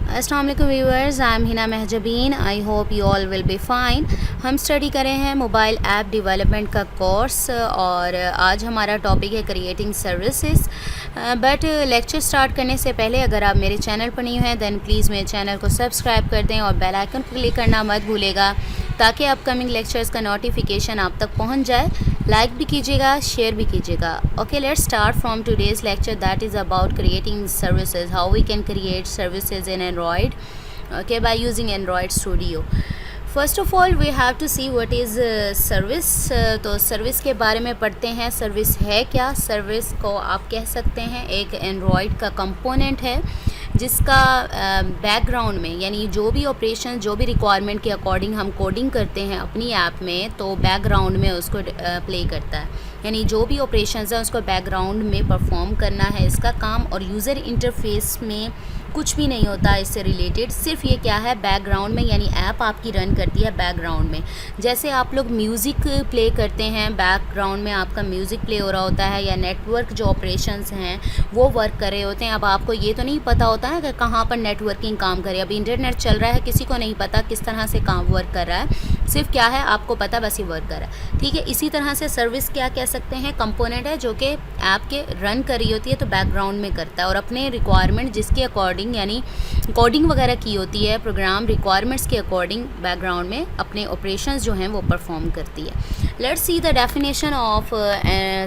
अस्सलाम वालेकुम viewers, I am Hina Mahjabeen. I hope you all will be fine. हम study करें हैं मोबाइल ऐप डेवलपमेंट का कोर्स और आज हमारा टॉपिक है creating services. But lecture start करने से पहले अगर आप मेरे चैनल पर नहीं हैं दैन प्लीज़ मेरे चैनल को सब्सक्राइब कर दें और बेल आइकन को क्लिक करना मत भूलेगा ताकि अपकमिंग लेक्चर्स का नोटिफिकेशन आप तक पहुंच जाए। लाइक भी कीजिएगा, शेयर भी कीजिएगा। Okay, let's start from today's lecture that is about creating services, how we can create services in Android, okay, by using Android Studio. First of all we have to see what is service. तो service के बारे में पढ़ते हैं। Service है क्या? Service को आप कह सकते हैं एक एंड्रॉयड का कंपोनेंट है जिसका बैकग्राउंड में, यानी जो भी ऑपरेशन, जो भी रिक्वायरमेंट के अकॉर्डिंग हम कोडिंग करते हैं अपनी ऐप में, तो बैकग्राउंड में उसको प्ले करता है। यानी जो भी ऑपरेशंस हैं उसको बैकग्राउंड में परफॉर्म करना है इसका काम, और यूज़र इंटरफेस में कुछ भी नहीं होता इससे रिलेटेड। सिर्फ ये क्या है, बैकग्राउंड में, यानी ऐप आपकी रन करती है बैकग्राउंड में। जैसे आप लोग म्यूज़िक प्ले करते हैं, बैकग्राउंड में आपका म्यूज़िक प्ले हो रहा होता है, या नेटवर्क जो ऑपरेशंस हैं वो वर्क कर रहे होते हैं। अब आपको ये तो नहीं पता होता है कि कहाँ पर नेटवर्किंग काम करे। अब इंटरनेट चल रहा है, किसी को नहीं पता किस तरह से काम वर्क कर रहा है, सिर्फ क्या है आपको पता, बस ये वर्क कर रहा है। ठीक है, इसी तरह से सर्विस क्या कह सकते हैं, कंपोनेंट है जो कि ऐप के रन कर रही होती है तो बैकग्राउंड में करता है और अपने रिक्वायरमेंट जिसके अकॉर्डिंग, यानी कोडिंग वगैरह की होती है प्रोग्राम रिक्वायरमेंट्स के अकॉर्डिंग, बैकग्राउंड में अपने ऑपरेशंस जो हैं वो परफॉर्म करती है। Let's see the definition of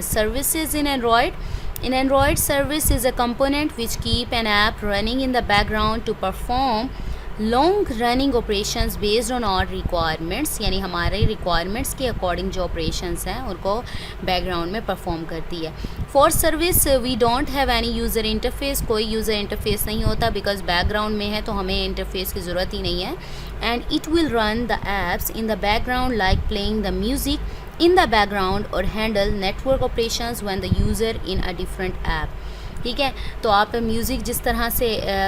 services in Android. In Android, service is a component which keep an app running in the background to perform long running operations based on our requirements, यानी हमारे requirements के according जो operations हैं उनको background में perform करती है। For service we don't have any user interface, कोई यूज़र इंटरफेस नहीं होता बिकॉज बैकग्राउंड में है तो हमें इंटरफेस की ज़रूरत ही नहीं है। And it will run the apps in the background like playing the music in the background और handle network operations when the user in a different app. ठीक है, तो आप म्यूज़िक जिस तरह से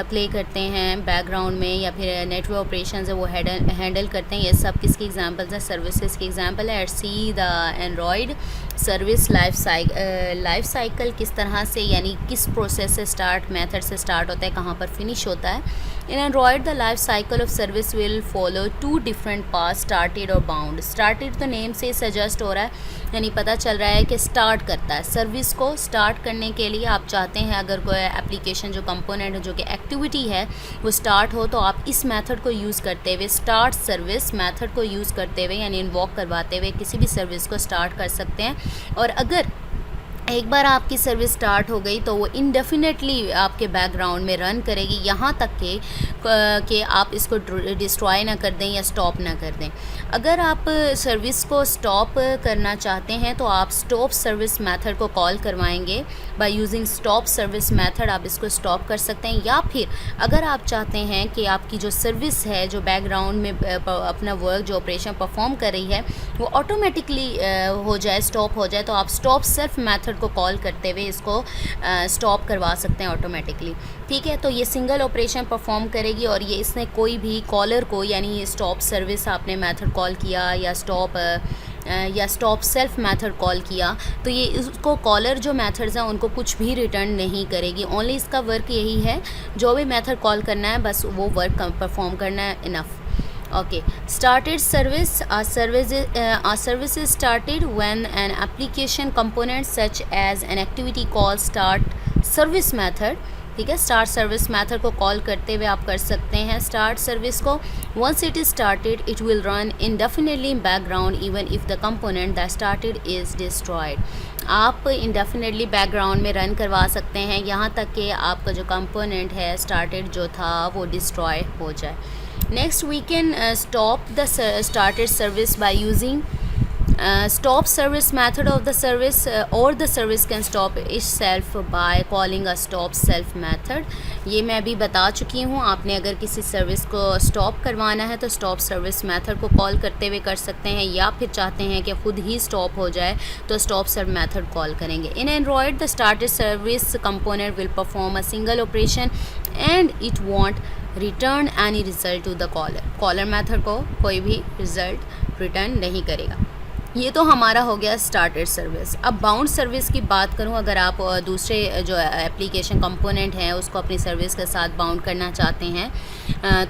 प्ले करते हैं बैकग्राउंड में, या फिर नेटवर्क ऑपरेशंस है वो हैंडल करते हैं, ये सब किसकी एग्जांपल्स हैं, सर्विसेज की एग्जांपल है। See the Android service life cycle किस तरह से, यानी किस प्रोसेस से स्टार्ट, मेथड से स्टार्ट होता है, कहाँ पर फिनिश होता है। In Android the life cycle of service will follow two different path, started और बाउंड। स्टार्टेड तो नेम से सजेस्ट हो रहा है, यानी पता चल रहा है कि स्टार्ट करता है। सर्विस को स्टार्ट करने के लिए आप चाहते हैं अगर कोई एप्लीकेशन जो कंपोनेंट है, जो कि एक्टिविटी है, वो स्टार्ट हो, तो आप इस मेथड को यूज़ करते हुए, स्टार्ट सर्विस मेथड को यूज़ करते हुए, यानी इन्वॉक करवाते हुए किसी भी सर्विस को स्टार्ट कर सकते हैं। और अगर एक बार आपकी सर्विस स्टार्ट हो गई तो वो इनडेफिनेटली आपके बैकग्राउंड में रन करेगी, यहाँ तक कि आप इसको डिस्ट्रॉय ना कर दें या स्टॉप ना कर दें। अगर आप सर्विस को स्टॉप करना चाहते हैं तो आप स्टॉप सर्विस मेथड को कॉल करवाएंगे। By using stop service method आप इसको स्टॉप कर सकते हैं। या फिर अगर आप चाहते हैं कि आपकी जो सर्विस है, जो बैकग्राउंड में अपना वर्क, जो ऑपरेशन परफॉर्म कर रही है, वो ऑटोमेटिकली हो जाए, स्टॉप हो जाए, तो आप स्टॉप सेल्फ मेथड को कॉल करते हुए इसको स्टॉप करवा सकते हैं ऑटोमेटिकली। ठीक है, तो ये सिंगल ऑपरेशन परफॉर्म करेगी और ये इसने कोई भी कॉलर को, यानी स्टॉप सर्विस आपने मेथड कॉल किया या स्टॉप सेल्फ मेथड कॉल किया, तो ये इसको कॉलर जो मेथड्स हैं उनको कुछ भी रिटर्न नहीं करेगी। ओनली इसका वर्क यही है, जो भी मेथड कॉल करना है बस वो वर्क परफॉर्म करना है, enough. Okay, started service. Our service is started when an application component such as an activity call start service method. ठीक है, स्टार्ट सर्विस मेथड को कॉल करते हुए आप कर सकते हैं स्टार्ट सर्विस को। Once it is started it will run indefinitely in background even if the component that started is destroyed. आप इंडेफिनेटली बैकग्राउंड में रन करवा सकते हैं यहाँ तक कि आपका जो कंपोनेंट है स्टार्टेड जो था वो डिस्ट्रॉय हो जाए। Next, we can stop the started service by using stop service method of the service, or the service can stop itself by calling a stop self method. ये मैं अभी बता चुकी हूँ। आपने अगर किसी सर्विस को स्टॉप करवाना है तो स्टॉप सर्विस मेथड को कॉल करते हुए कर सकते हैं, या फिर चाहते हैं कि खुद ही स्टॉप हो जाए तो स्टॉप सर्व मेथड कॉल करेंगे। In Android the started service component will perform a single operation and it won't return any result to the caller method को कोई भी रिज़ल्ट रिटर्न नहीं करेगा। ये तो हमारा हो गया स्टार्टेड सर्विस। अब बाउंड सर्विस की बात करूँ, अगर आप दूसरे जो एप्लीकेशन कंपोनेंट हैं उसको अपनी सर्विस के साथ बाउंड करना चाहते हैं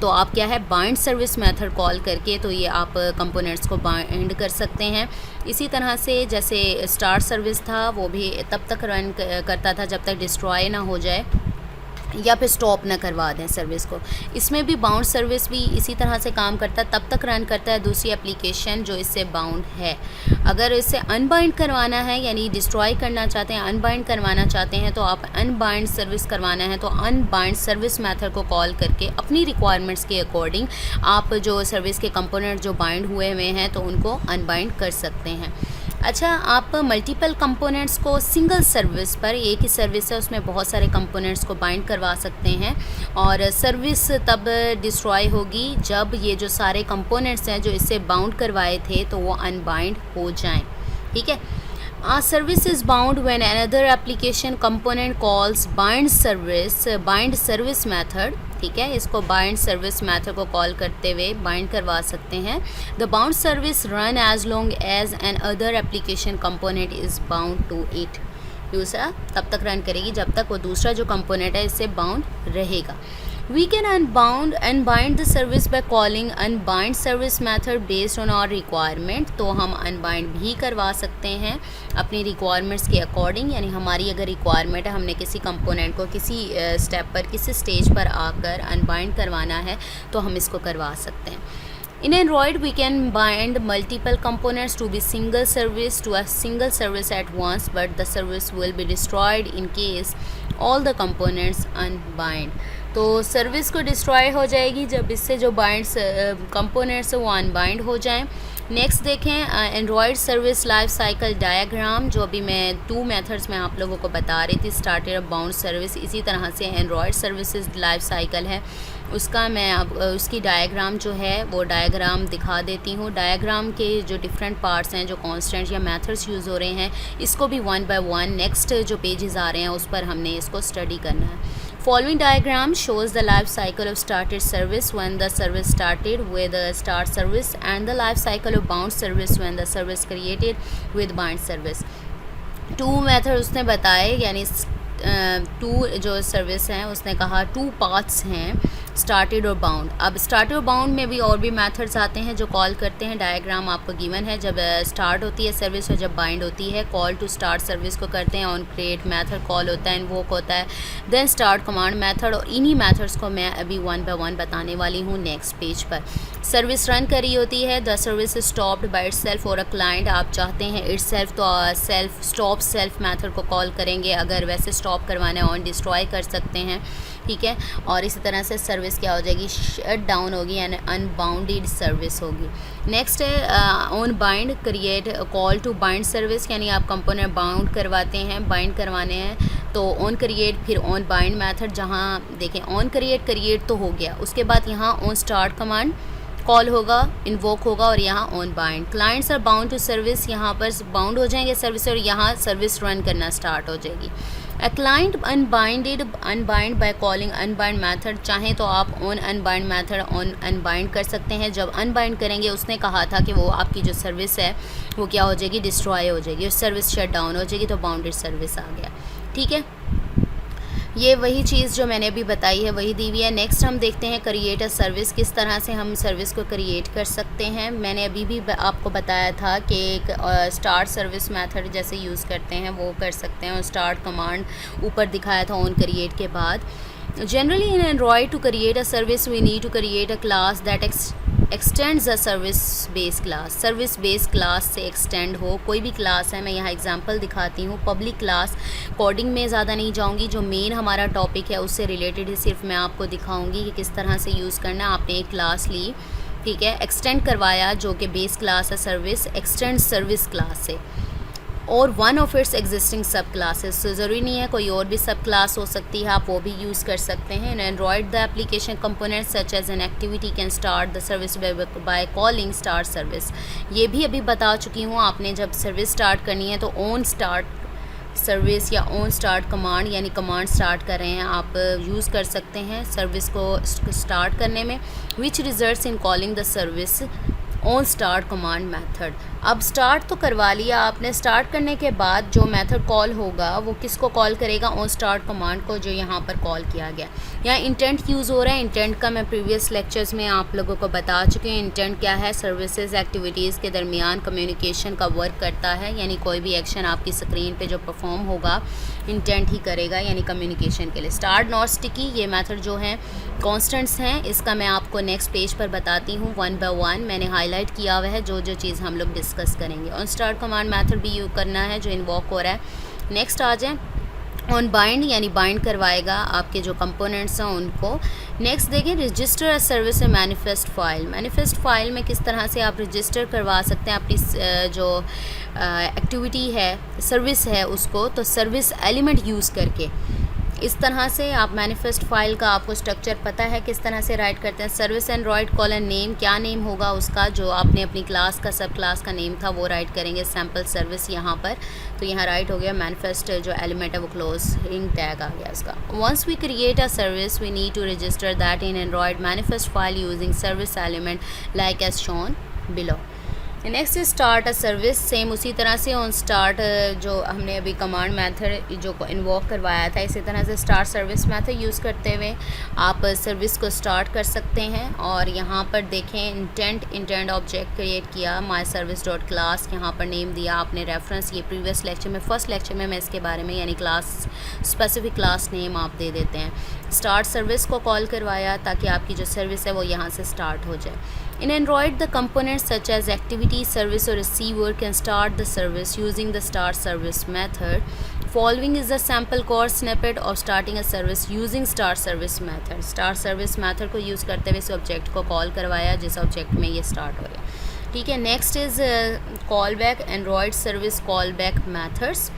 तो आप क्या है बाइंड सर्विस मेथड कॉल करके तो ये आप कंपोनेंट्स को बाइंड कर सकते हैं। इसी तरह से जैसे स्टार्ट सर्विस था वो भी तब तक रन करता था जब तक डिस्ट्रॉय ना हो जाए या फिर स्टॉप ना करवा दें सर्विस को। इसमें भी बाउंड सर्विस भी इसी तरह से काम करता है, तब तक रन करता है दूसरी एप्लीकेशन जो इससे बाउंड है। अगर इसे अनबाइंड करवाना है यानी डिस्ट्रॉय करना चाहते हैं, अनबाइंड करवाना चाहते हैं तो आप अनबाइंड सर्विस करवाना है तो अनबाइंड सर्विस मेथड को कॉल करके अपनी रिक्वायरमेंट्स के अकॉर्डिंग आप जो सर्विस के कंपोनेंट जो बाइंड हुए हुए हैं तो उनको अनबाइंड कर सकते हैं। अच्छा, आप मल्टीपल कंपोनेंट्स को सिंगल सर्विस पर, एक ही सर्विस है उसमें बहुत सारे कंपोनेंट्स को बाइंड करवा सकते हैं और सर्विस तब डिस्ट्रॉय होगी जब ये जो सारे कंपोनेंट्स हैं जो इससे बाउंड करवाए थे तो वो अनबाइंड हो जाएं। ठीक है। Service is bound when another application component calls bind service method. ठीक है, इसको बाइंड सर्विस मेथड को कॉल करते हुए बाइंड करवा सकते हैं। The bound service run as long as an other application component is bound to it. दूसरा तब तक रन करेगी जब तक वो दूसरा जो कंपोनेंट है इससे बाउंड रहेगा। We can unbind the service by calling unbind service method based on our requirement। तो हम unbind भी करवा सकते हैं अपनी requirements के according, यानी हमारी अगर requirement है हमने किसी component को किसी step पर किसी stage पर आकर unbind करवाना है तो हम इसको करवा सकते हैं। In Android, we can bind multiple components to a single service at once, but the service will be destroyed in case all the components unbind। तो सर्विस को डिस्ट्रॉय हो जाएगी जब इससे जो बाइंड कंपोनेंट्स है वो अनबाइंड हो जाएं। नेक्स्ट देखें Android service life cycle diagram, जो अभी मैं 2 मेथड्स में आप लोगों को बता रही थी, स्टार्टेड और बाउंड सर्विस। इसी तरह से एंड्रॉयड सर्विसेज लाइफ साइकिल है, उसका मैं अब उसकी डायग्राम जो है वो डायग्राम दिखा देती हूँ। डायग्राम के जो डिफरेंट पार्ट्स हैं, जो कॉन्स्टेंट्स या मेथड्स यूज़ हो रहे हैं, इसको भी 1 बाय 1 नेक्स्ट जो पेजेस आ रहे हैं उस पर हमने इसको स्टडी करना है। Following diagram shows the life cycle of started service when the service started with a start service and the life cycle of bound service when the service created with bind service। 2 method उसने बताए, यानी 2 जो service हैं उसने कहा 2 paths हैं, started और bound. अब स्टार्टेड और बाउंड में भी और भी मेथड्स आते हैं जो कॉल करते हैं। डायग्राम आपको गिवन है, जब स्टार्ट होती है सर्विस और जब बाइंड होती है, कॉल टू स्टार्ट सर्विस को करते हैं, ऑन क्रिएट मेथड कॉल होता है, इन्वोक होता है, देन स्टार्ट कमांड मेथड। और इन्हीं मेथड्स को मैं अभी 1 बाय 1 बताने वाली हूँ नेक्स्ट पेज पर। सर्विस रन करी होती है, the service stopped by itself और अ क्लाइंट। आप चाहते हैं इटसेल्फ तो सेल्फ स्टॉप सेल्फ मेथड को कॉल करेंगे, अगर वैसे स्टॉप करवाना है ऑन डिस्ट्रॉय कर सकते हैं। ठीक है, और इसी तरह से सर्विस क्या हो जाएगी, शट डाउन होगी यानी अनबाउंडेड सर्विस होगी। नेक्स्ट है on bind create call to bind service, यानी आप कंपोनेंट बाउंड करवाते हैं, बाइंड करवाने हैं तो ऑन क्रिएट फिर ऑन बाइंड मेथड। जहाँ देखें ऑन क्रिएट तो हो गया, उसके बाद यहाँ ऑन स्टार्ट कमांड कॉल होगा, इन्वोक होगा और यहाँ on bind. Clients are bound to service, यहाँ पर बाउंड हो जाएंगे सर्विस और यहाँ सर्विस रन करना स्टार्ट हो जाएगी। A client unbind by calling unbind method। चाहें तो आप on unbind method on unbind कर सकते हैं। जब unbind करेंगे, उसने कहा था कि वो आपकी जो सर्विस है वो क्या हो जाएगी, डिस्ट्रॉय हो जाएगी और सर्विस शट डाउन हो जाएगी, तो बाउंडेड सर्विस आ गया। ठीक है, ये वही चीज़ जो मैंने अभी बताई है वही दी हुई है। नेक्स्ट हम देखते हैं क्रिएट अ सर्विस, किस तरह से हम सर्विस को क्रिएट कर सकते हैं। मैंने अभी भी आपको बताया था कि एक स्टार्ट सर्विस मेथड जैसे यूज़ करते हैं वो कर सकते हैं, और स्टार्ट कमांड ऊपर दिखाया था ऑन क्रिएट के बाद। Generally in Android, to create a service we need to create a class that extends the service base class। Service base class से एक्सटेंड हो कोई भी क्लास है। मैं यहाँ एग्जांपल दिखाती हूँ। पब्लिक क्लास, कोडिंग में ज़्यादा नहीं जाऊँगी, जो मेन हमारा टॉपिक है उससे रिलेटेड ही सिर्फ मैं आपको दिखाऊँगी कि किस तरह से यूज़ करना। आपने एक क्लास ली, ठीक है, एक्सटेंड करवाया जो कि बेस क्लास है सर्विस, एक्सटेंड सर्विस क्लास से, और वन ऑफ इट्स एग्जिस्टिंग सब क्लासेस। तो ज़रूरी नहीं है कोई और भी सब क्लास हो सकती है, आप वो भी यूज़ कर सकते हैं। In Android the application component such as an activity can start the service by calling start service. ये भी अभी बता चुकी हूँ, आपने जब सर्विस स्टार्ट करनी है तो ऑन स्टार्ट सर्विस या ऑन स्टार्ट कमांड, यानी कमांड स्टार्ट कर रहे हैं आप, यूज़ कर सकते हैं सर्विस को स्टार्ट करने में, which results in calling the service on start command method. अब स्टार्ट तो करवा लिया आपने, स्टार्ट करने के बाद जो मेथड कॉल होगा वो किसको कॉल करेगा, ऑन स्टार्ट कमांड को, जो यहाँ पर कॉल किया गया। यहाँ इंटेंट यूज़ हो रहा है। इंटेंट का मैं प्रीवियस लेक्चर्स में आप लोगों को बता चुकी हूँ। इंटेंट क्या है, सर्विसेज एक्टिविटीज़ के दरमियान कम्युनिकेशन का वर्क करता है, यानी कोई भी एक्शन आपकी स्क्रीन पे जो परफॉर्म होगा इंटेंट ही करेगा, यानी कम्युनिकेशन के लिए। स्टार्ट नॉट स्टिकी, ये मेथड जो है कॉन्स्टेंट्स हैं, इसका मैं आपको नेक्स्ट पेज पर बताती हूँ वन बाय वन। मैंने हाईलाइट किया हुआ है जो जो चीज़ हम लोग डिस्कस करेंगे। ऑन स्टार्ट कमांड मेथड भी यूज़ करना है जो इन्वॉक हो रहा है। नेक्स्ट आ जाए ऑन बाइंड, यानी बाइंड करवाएगा आपके जो कंपोनेंट्स हैं उनको। नेक्स्ट देखें register a service A manifest file. Manifest file में किस तरह से आप रजिस्टर करवा सकते हैं अपनी जो एक्टिविटी है, सर्विस है उसको, तो सर्विस एलिमेंट यूज़ करके इस तरह से आप मैनिफेस्ट फाइल का आपको स्ट्रक्चर पता है किस तरह से राइट करते हैं। सर्विस एंड्रॉयड कॉलन नेम, क्या नेम होगा उसका, जो आपने अपनी क्लास का सब क्लास का नेम था वो राइट करेंगे। सैम्पल सर्विस यहाँ पर, तो यहाँ राइट हो गया। मैनिफेस्ट जो एलिमेंट है वो क्लोजिंग टैग आ गया इसका। Once we create a service we need to register that in Android manifest file using service element like as shown below. Next start a service, same उसी तरह से ऑन स्टार्ट जो हमने अभी कमांड मेथड जो इन्वॉक करवाया था, इसी तरह से स्टार्ट सर्विस मेथड यूज़ करते हुए आप सर्विस को स्टार्ट कर सकते हैं। और यहाँ पर देखें इंटेंट ऑब्जेक्ट क्रिएट किया, माई सर्विस डॉट क्लास, यहाँ पर नेम दिया आपने रेफरेंस। ये प्रीवियस लेक्चर में, फर्स्ट लेक्चर में मैं इसके बारे में, यानी क्लास स्पेसिफिक क्लास नेम आप दे देते हैं। स्टार्ट सर्विस को कॉल करवाया ताकि आपकी जो सर्विस है वो यहाँ से स्टार्ट हो जाए। In Android, the components such as activity, service or receiver can start the service using the start service method. Following is a sample code snippet of starting a service using start service method. Start service method को use करते हुए इस object को call करवाया जिस object में ये start हो गया। ठीक है, next is call back, Android service call back methods.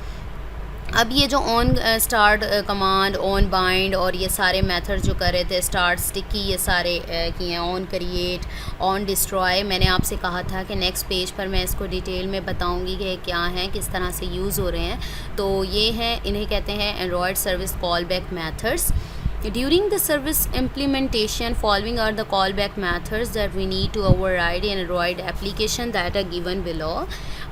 अब ये जो on start command, on bind और ये सारे मेथड जो कर रहे थे, स्टार्ट स्टिकी, ये सारे किए हैं। ऑन क्रिएट, ऑन डिस्ट्रॉय, मैंने आपसे कहा था कि नेक्स्ट पेज पर मैं इसको डिटेल में बताऊंगी कि क्या हैं, किस तरह से यूज़ हो रहे हैं। तो ये हैं, इन्हें कहते हैं Android service call back methods. During the service implementation, following are the callback methods that we need to override in Android application that are given below.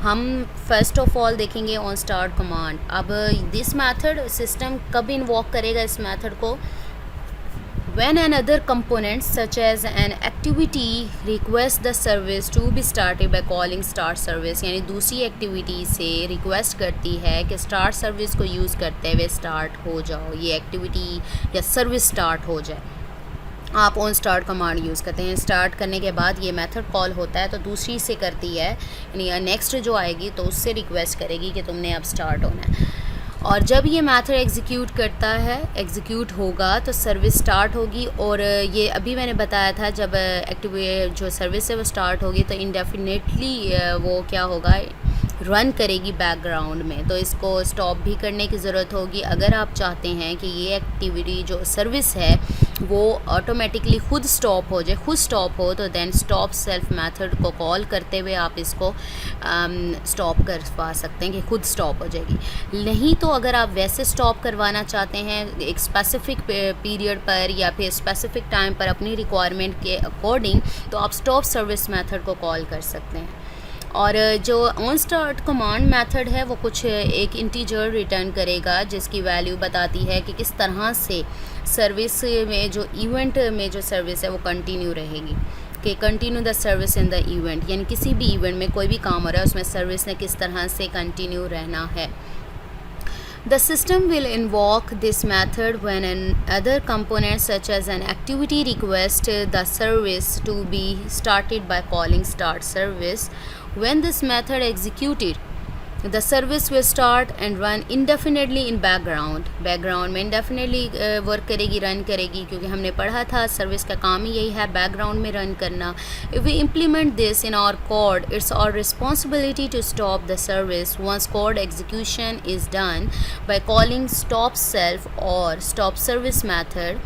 हम फर्स्ट ऑफ ऑल देखेंगे ऑन स्टार्ट कमांड। अब this method system कब invoke करेगा इस method को, when another component such as an activity requests the service to be started by calling start service, यानी दूसरी activity से रिक्वेस्ट करती है कि स्टार्ट सर्विस को यूज़ करते हुए स्टार्ट हो जाओ, ये एक्टिविटी या सर्विस स्टार्ट हो जाए। आप ऑन स्टार्ट कमांड यूज़ करते हैं, स्टार्ट करने के बाद ये मेथड कॉल होता है तो दूसरी से करती है, यानी नेक्स्ट जो आएगी तो उससे रिक्वेस्ट करेगी कि तुमने अब स्टार्ट होना है। और जब ये मेथड एग्जीक्यूट करता है, एग्जीक्यूट होगा तो सर्विस स्टार्ट होगी। और ये अभी मैंने बताया था जब एक्टिव जो सर्विस है वो स्टार्ट होगी तो इंडेफिनेटली वो क्या होगा, रन करेगी बैकग्राउंड में, तो इसको स्टॉप भी करने की ज़रूरत होगी। अगर आप चाहते हैं कि ये एक्टिविटी जो सर्विस है वो ऑटोमेटिकली खुद स्टॉप हो जाए, खुद स्टॉप हो, तो देन स्टॉप सेल्फ मेथड को कॉल करते हुए आप इसको स्टॉप करवा सकते हैं कि खुद स्टॉप हो जाएगी। नहीं तो अगर आप वैसे स्टॉप करवाना चाहते हैं एक स्पेसिफ़िक पीरियड पर या फिर स्पेसिफ़िक टाइम पर अपनी रिक्वायरमेंट के अकॉर्डिंग, तो आप स्टॉप सर्विस मेथड को कॉल कर सकते हैं। और जो ऑन स्टार्ट कमांड मेथड है वो कुछ एक इंटीजर रिटर्न करेगा जिसकी वैल्यू बताती है कि किस तरह से सर्विस में जो इवेंट में जो सर्विस है वो कंटिन्यू रहेगी, कि continue the service in the event, यानी किसी भी इवेंट में कोई भी काम हो रहा है उसमें सर्विस ने किस तरह से कंटिन्यू रहना है। The system will invoke this method when another component such as an activity requests the service to be started by calling start service. When this method executed, the service will start and run indefinitely in background. Background में indefinitely work करेगी, run करेगी, क्योंकि हमने पढ़ा था service का काम ही यही है बैकग्राउंड में रन करना। If we implement this in our code, it's our responsibility to stop the service once code execution is done by calling stop self or stop service method.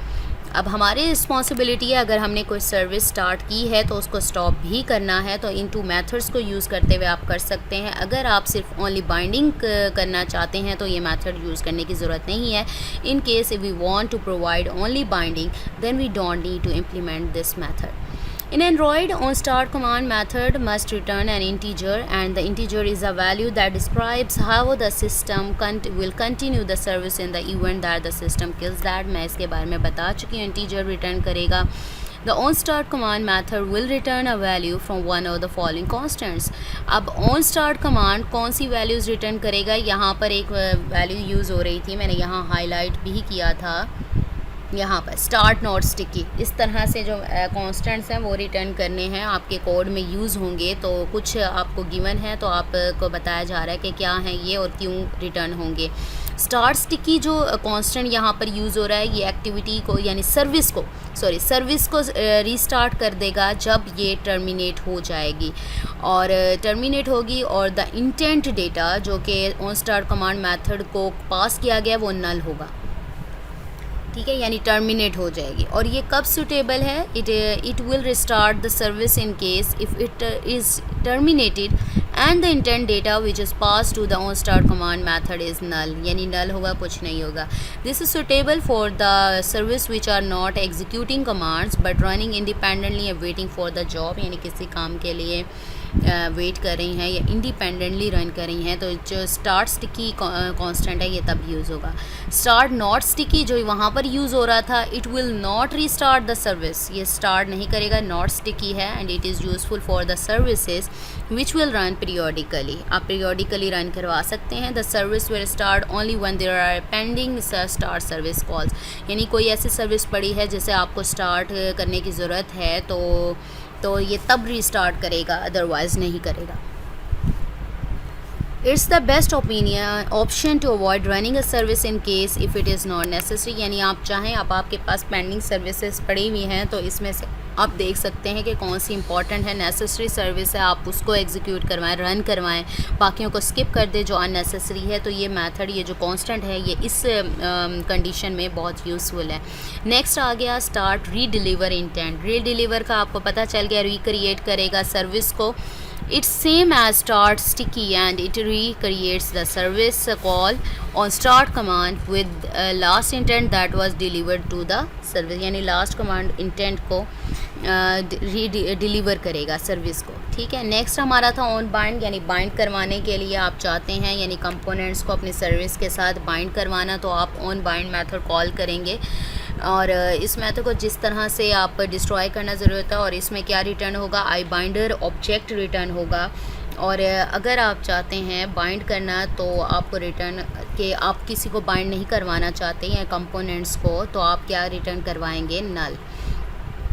अब हमारी रिस्पॉन्सिबिलिटी है, अगर हमने कोई सर्विस स्टार्ट की है तो उसको स्टॉप भी करना है, तो इन टू मेथड्स को यूज़ करते हुए आप कर सकते हैं। अगर आप सिर्फ ओनली बाइंडिंग करना चाहते हैं तो ये मेथड यूज़ करने की ज़रूरत नहीं है। In case if we want to provide only binding then we don't need to implement this method. In Android, onStart command method must return an integer, and the integer is a value that describes how the system will continue the service in the event that the system kills that. मैं इसके बारे में बता चुकी हूँ. integer return करेगा. The onStart command method will return a value from one of the following constants. अब onStart command कौन सी values return करेगा? यहाँ पर एक value यूज़ हो रही थी, मैंने यहाँ highlight भी किया था. यहाँ पर स्टार्ट नॉट स्टिकी, इस तरह से जो कॉन्स्टेंट्स हैं वो रिटर्न करने हैं, आपके कोड में यूज़ होंगे. तो कुछ आपको गिवन है तो आपको बताया जा रहा है कि क्या है ये और क्यों रिटर्न होंगे. स्टार्ट स्टिकी जो कांस्टेंट यहाँ पर यूज़ हो रहा है, ये एक्टिविटी को यानी सर्विस को रीस्टार्ट कर देगा जब ये टर्मिनेट हो जाएगी. और टर्मिनेट होगी और द इंटेंट डेटा जो कि onStart कमांड मेथड को पास किया गया वो नल होगा. ठीक है, यानी टर्मिनेट हो जाएगी. और ये कब सूटेबल है? It will restart the service in case if it is terminated and the intent data which is pass to the onStart command method is null, यानी नल होगा, कुछ नहीं होगा. This is suitable for the service which are not executing commands but running independently and waiting for the job, यानी किसी काम के लिए वेट कर रही हैं या इंडिपेंडेंटली रन कर रही हैं. तो जो स्टार्ट स्टिकी कांस्टेंट है ये तब यूज़ होगा. स्टार्ट नॉट स्टिकी जो वहाँ पर यूज़ हो रहा था, it will not restart the service, ये स्टार्ट नहीं करेगा, नॉट स्टिकी है. And it is useful for the services which will run periodically, आप पीरियोडिकली रन करवा सकते हैं. The service will start only when there are pending start service calls, यानी कोई ऐसी सर्विस पड़ी है जिसे आपको स्टार्ट करने की ज़रूरत है तो ये तब रीस्टार्ट करेगा, अदरवाइज़ नहीं करेगा. It's the best option to avoid running a service in case if it is not necessary, यानी आप चाहें अब आपके पास पेंडिंग सर्विसेज पड़ी हुई हैं तो इसमें से आप देख सकते हैं कि कौन सी इंपॉर्टेंट है, नेसेसरी सर्विस है, आप उसको एग्जीक्यूट करवाएं, रन करवाएं, बाकियों को स्किप कर दें जो अननेसेसरी है. तो ये मेथड, ये जो कांस्टेंट है, ये इस कंडीशन में बहुत यूज़फुल है. नेक्स्ट आ गया स्टार्ट री डिलीवर इंटेंट. री डिलीवर का आपको पता चल गया, रिक्रिएट करेगा सर्विस को. It's same as start sticky and it recreates the service call on start command with last intent that was delivered to the service, यानी last command intent को डिलीवर करेगा सर्विस को. ठीक है, नेक्स्ट हमारा था ऑन बाइंड, यानी bind करवाने के लिए आप चाहते हैं यानी कंपोनेंट्स को अपनी सर्विस के साथ बाइंड करवाना, तो आप ऑन बाइंड मेथड कॉल करेंगे. और इस मेथड को जिस तरह से आप डिस्ट्रॉय करना ज़रूरत है. और इसमें क्या रिटर्न होगा? आई बाइंडर ऑब्जेक्ट रिटर्न होगा. और अगर आप चाहते हैं बाइंड करना तो आपको रिटर्न के आप किसी को बाइंड नहीं करवाना चाहते हैं कंपोनेंट्स को, तो आप क्या रिटर्न करवाएंगे? नल.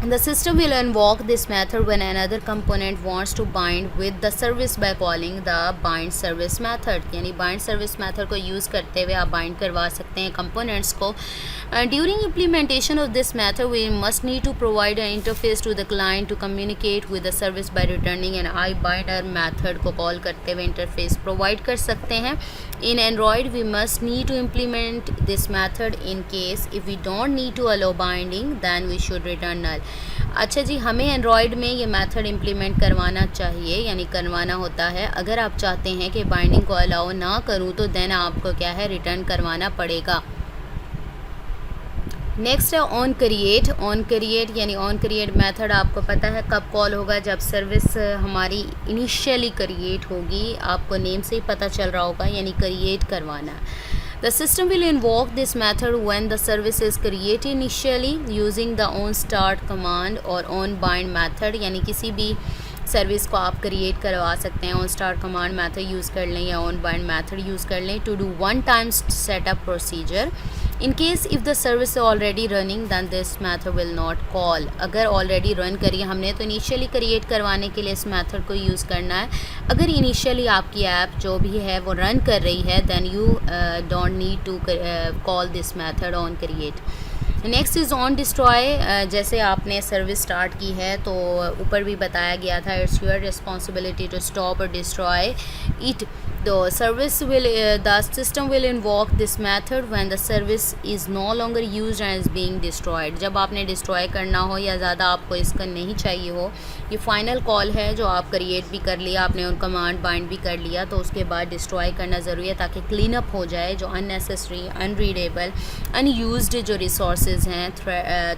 The system will invoke this method when another component wants to bind with the service by calling the bind service method, यानी bind service method को यूज़ करते हुए आप bind करवा सकते हैं components को. During implementation of this method we must need to provide an interface to the client to communicate with the service by returning an iBinder method को call करते हुए interface प्रोवाइड कर सकते हैं. In Android we must need to implement this method. In case if we don't need to allow binding then we should return null. अच्छा जी, हमें Android में ये मेथड इम्प्लीमेंट करवाना चाहिए, यानी करवाना होता है. अगर आप चाहते हैं कि बाइंडिंग को अलाउ ना करूं तो देन आपको क्या है, रिटर्न करवाना पड़ेगा. नेक्स्ट है ऑन क्रिएट यानी ऑन क्रिएट मेथड आपको पता है कब कॉल होगा? जब सर्विस हमारी इनिशियली क्रिएट होगी. आपको नेम से ही पता चल रहा होगा, यानी क्रिएट करवाना. The system will invoke this method when the service is created initially using the onStart command or onBind method, यानी किसी भी सर्विस को आप क्रिएट करवा सकते हैं. onStart कमांड मेथड यूज़ कर लें या onBind मेथड यूज़ कर लें. To do one time setup procedure. In case if the service already running then this method will not call. अगर ऑलरेडी रन करिए हमने तो इनिशियली क्रिएट करवाने के लिए इस मेथड को यूज़ करना है. अगर इनिशियली आपकी ऐप जो भी है वो रन कर रही है then you don't need to call this method on create. Next is on destroy. जैसे आपने सर्विस स्टार्ट की है तो ऊपर भी बताया गया था, it's your responsibility to stop और destroy it the system will invoke this method when the service is no longer used and is being destroyed. जब आपने डिस्ट्रॉय करना हो या ज़्यादा आपको इसका नहीं चाहिए हो, ये फाइनल कॉल है जो आप क्रिएट भी कर लिया, आपने उन कमांड बाइंड भी कर लिया, तो उसके बाद डिस्ट्रॉय करना ज़रूरी है ताकि क्लीन अप हो जाए जो अननेसेसरी, अनरीडेबल, अनयूज्ड जो रिसोर्सेज हैं,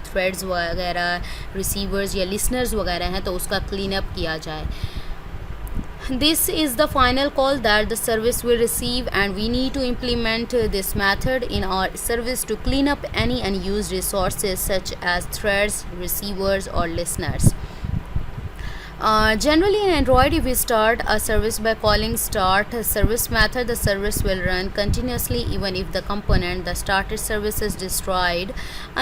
थ्रेड्स वगैरह, रिसीवर्स या लिसनर्स वगैरह हैं, तो उसका क्लीन अप किया जाए. This is the final call that the service will receive, and we need to implement this method in our service to clean up any unused resources such as threads, receivers or listeners. Generally in Android, if we start a service by calling start service method, the service will run continuously even if the component the started service is destroyed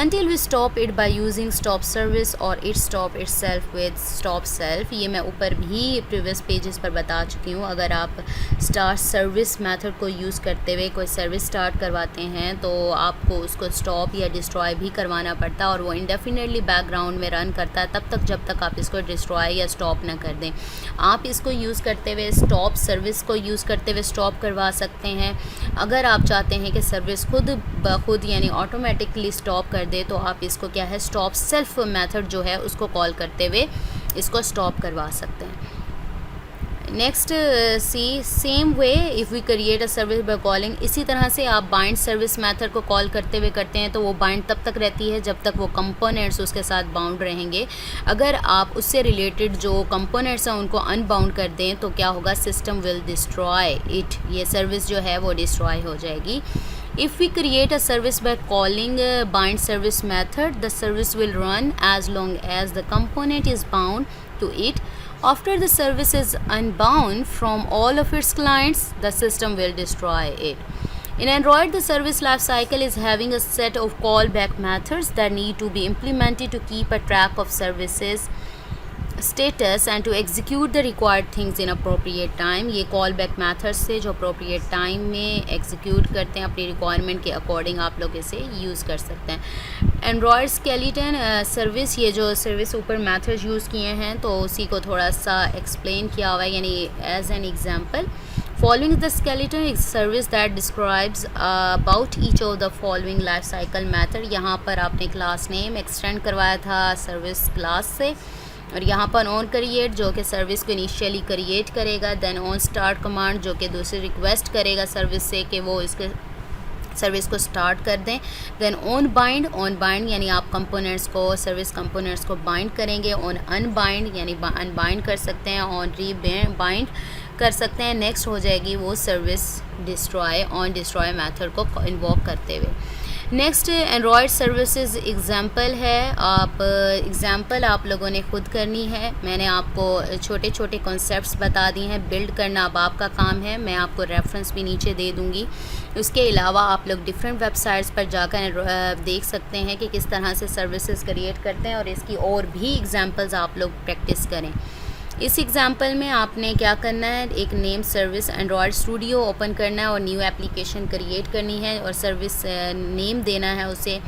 until we stop it by using stop service or it stop itself with stop self. ये मैं ऊपर भी previous pages पर बता चुकी हूँ. अगर आप start service method को use करते हुए कोई सर्विस स्टार्ट करवाते हैं तो आपको उसको स्टॉप या डिस्ट्रॉय भी करवाना पड़ता है और वो इंडेफिनेटली बैकग्राउंड में रन करता है तब तक जब तक आप इसको डिस्ट्रॉय या स्टॉप ना कर दें. आप इसको यूज़ करते हुए स्टॉप सर्विस को यूज़ करते हुए स्टॉप करवा सकते हैं. अगर आप चाहते हैं कि सर्विस खुद ब खुद यानी ऑटोमेटिकली स्टॉप कर दे तो आप इसको क्या है स्टॉप सेल्फ मेथड जो है उसको कॉल करते हुए इसको स्टॉप करवा सकते हैं. Next see same way if we create a service by calling, इसी तरह से आप बाइंड सर्विस मेथड को कॉल करते हुए करते हैं तो वो बाइंड तब तक रहती है जब तक वो कंपोनेंट्स उसके साथ बाउंड रहेंगे. अगर आप उससे रिलेटेड जो कंपोनेंट्स हैं उनको अनबाउंड कर दें तो क्या होगा, सिस्टम विल डिस्ट्रॉय इट, ये सर्विस जो है वो डिस्ट्रॉय हो जाएगी. If we create a service by calling bind service method, the service will run as long as the component is bound to it. After the service is unbound from all of its clients, the system will destroy it. In Android, the service lifecycle is having a set of callback methods that need to be implemented to keep a track of services status and to execute the required things in appropriate time. ये call back methods से जो appropriate time में execute करते हैं अपनी requirement के according आप लोग इसे यूज़ कर सकते हैं. एंड्रॉयड स्केलेटन सर्विस, ये जो सर्विस ऊपर मेथड्स यूज़ किए हैं तो उसी को थोड़ा सा एक्सप्लेन किया हुआ है. यानी as an example, following the skeleton is service that describes about each of the following life cycle method. यहाँ पर आपने क्लास नेम एक्सटेंड करवाया था सर्विस क्लास से और यहाँ पर ऑन क्रिएट जो कि सर्विस को इनिशियली क्रिएट करेगा, देन ऑन स्टार्ट कमांड जो कि दूसरी रिक्वेस्ट करेगा सर्विस से कि वो इसके सर्विस को स्टार्ट कर दें, देन ऑन बाइंड यानी आप कंपोनेंट्स को सर्विस कंपोनेंट्स को बाइंड करेंगे, ऑन अनबाइंड यानी अनबाइंड कर सकते हैं, ऑन बाइंड कर सकते हैं. नेक्स्ट हो जाएगी वो service destroy on destroy method को इन्वोक करते हुए. नेक्स्ट एंड्रॉयड सर्विसेज एग्जांपल है. आप एग्जांपल आप लोगों ने खुद करनी है. मैंने आपको छोटे छोटे कॉन्सेप्ट्स बता दिए हैं, बिल्ड करना अब आपका काम है. मैं आपको रेफरेंस भी नीचे दे दूँगी. उसके अलावा आप लोग डिफरेंट वेबसाइट्स पर जाकर देख सकते हैं कि किस तरह से सर्विसेज क्रिएट करते हैं और इसकी और भी एग्जांपल्स आप लोग प्रैक्टिस करें. इस एग्जांपल में आपने क्या करना है, एक name service Android studio open करना है और न्यू एप्लीकेशन क्रिएट करनी है और सर्विस नेम देना है उसे.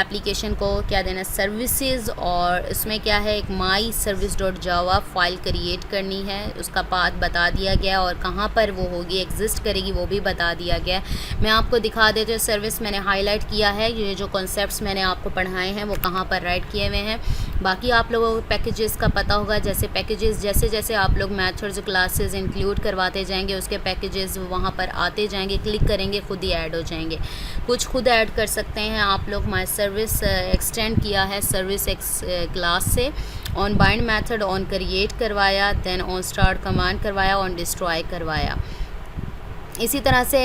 एप्लीकेशन को क्या देना, सर्विसेज, और इसमें क्या है एक माई service dot Java file create करनी है. उसका पाथ बता दिया गया और कहाँ पर वो होगी, एग्जिस्ट करेगी, वो भी बता दिया गया. मैं आपको दिखा देती हूँ. सर्विस मैंने हाईलाइट किया है, ये जो कॉन्सेप्ट्स मैंने आपको पढ़ाए हैं वो कहाँ पर राइट किए हुए हैं. बाकी आप लोगों को पैकेजेस का पता होगा. जैसे पैकेजेस जैसे जैसे आप लोग मेथड्स क्लासेस इंक्लूड करवाते जाएंगे उसके पैकेजेस वहाँ पर आते जाएंगे, क्लिक करेंगे खुद ही ऐड हो जाएंगे. कुछ खुद ऐड कर सकते हैं आप लोग. माई सर्विस एक्सटेंड किया है सर्विस क्लास से, on bind method on create करवाया, देन ऑन स्टार्ट कमांड करवाया, ऑन डिस्ट्रॉय करवाया. इसी तरह से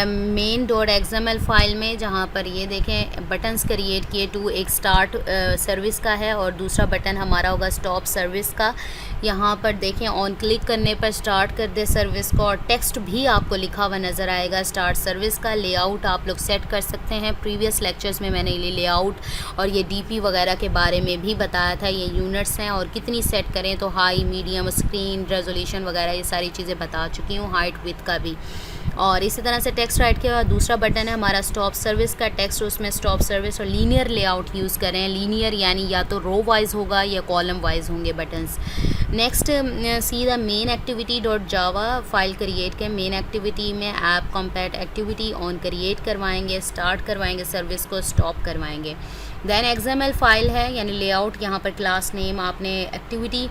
मेन डॉट एक्सएमएल फाइल में जहाँ पर ये देखें बटन्स क्रिएट किए, टू एक स्टार्ट सर्विस का है और दूसरा बटन हमारा होगा स्टॉप सर्विस का. यहाँ पर देखें ऑन क्लिक करने पर स्टार्ट कर दे सर्विस को और टेक्स्ट भी आपको लिखा हुआ नज़र आएगा स्टार्ट सर्विस का. लेआउट आप लोग सेट कर सकते हैं. प्रीवियस लेक्चर्स में मैंने ये लेआउट और ये डीपी वगैरह के बारे में भी बताया था. ये यूनिट्स हैं और कितनी सेट करें तो हाई, मीडियम, स्क्रीन रेजोल्यूशन वगैरह ये सारी चीज़ें बता चुकी हूँ. हाइट विड्थ का भी और इसी तरह से टेक्स्ट राइट के बाद दूसरा बटन है हमारा स्टॉप सर्विस का टेक्स्ट, उसमें स्टॉप सर्विस और लीनियर लेआउट यूज़ करें। लीनियर यानी या तो रो वाइज होगा या कॉलम वाइज होंगे buttons. Next see the main activity dot Java file create के मेन एक्टिविटी में ऐप कॉम्पैट एक्टिविटी ऑन क्रिएट करवाएंगे, स्टार्ट करवाएंगे सर्विस को, स्टॉप करवाएंगे। देन XML फाइल है यानी लेआउट, यहाँ पर क्लास नेम आपने activity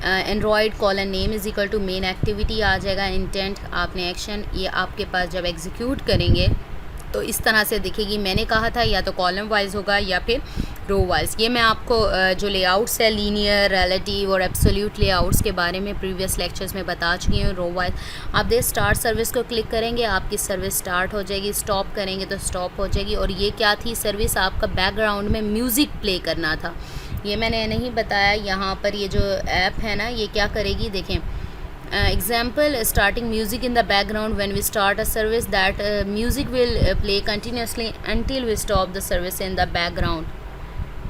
Android colon name is equal to main activity आ जाएगा। इंटेंट आपने एक्शन, ये आपके पास जब एग्जीक्यूट करेंगे तो इस तरह से दिखेगी। मैंने कहा था या तो कॉलम वाइज होगा या फिर रो वाइज। ये मैं आपको जो लेआउट्स है लीनियर, रिलेटिव और एब्सोल्यूट लेआउट्स के बारे में प्रीवियस लेक्चर्स में बता चुकी हूँ। रो वाइज आप देख स्टार्ट सर्विस को क्लिक करेंगे, आपकी सर्विस स्टार्ट हो जाएगी। स्टॉप करेंगे तो स्टॉप हो जाएगी। और ये क्या थी सर्विस, आपका बैकग्राउंड में म्यूज़िक प्ले करना था, ये मैंने नहीं बताया। यहाँ पर ये जो ऐप है ना, ये क्या करेगी देखें। Example starting music in the background when we start a service that music will play continuously until we stop the service in the background.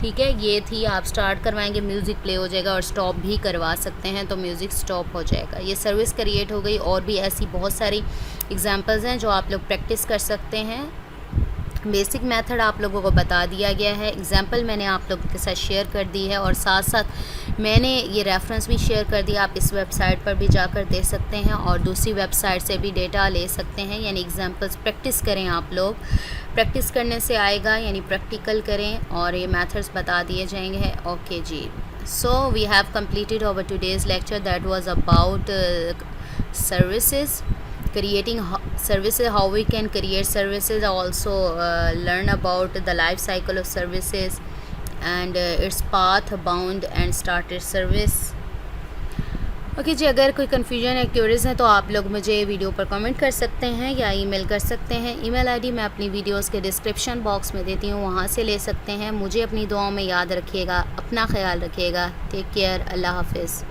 ठीक है, ये थी। आप स्टार्ट करवाएंगे म्यूज़िक प्ले हो जाएगा और स्टॉप भी करवा सकते हैं तो म्यूज़िक स्टॉप हो जाएगा। ये सर्विस क्रिएट हो गई। और भी ऐसी बहुत सारी एग्जांपल्स हैं जो आप लोग प्रैक्टिस कर सकते हैं। बेसिक मेथड आप लोगों को बता दिया गया है, एग्जाम्पल मैंने आप लोगों के साथ शेयर कर दी है और साथ साथ मैंने ये रेफरेंस भी शेयर कर दिया। आप इस वेबसाइट पर भी जाकर दे सकते हैं और दूसरी वेबसाइट से भी डेटा ले सकते हैं। यानी एग्जांपल्स प्रैक्टिस करें, आप लोग प्रैक्टिस करने से आएगा, यानी प्रैक्टिकल करें और ये मेथड्स बता दिए जाएंगे। ओके जी, so we have completed our today's lecture that was about services, creating services, how we can create services, also learn about the life cycle of services and its path, bound and started service। Okay जी, अगर कोई confusion है, curies हैं तो आप लोग मुझे video पर कमेंट कर सकते हैं या ईमेल कर सकते हैं। ईमेल आईडी मैं अपनी वीडियोस के डिस्क्रिप्शन बॉक्स में देती हूँ, वहाँ से ले सकते हैं। मुझे अपनी दुआओं में याद रखिएगा, अपना ख्याल रखिएगा। टेक केयर, अल्लाह हाफिज़।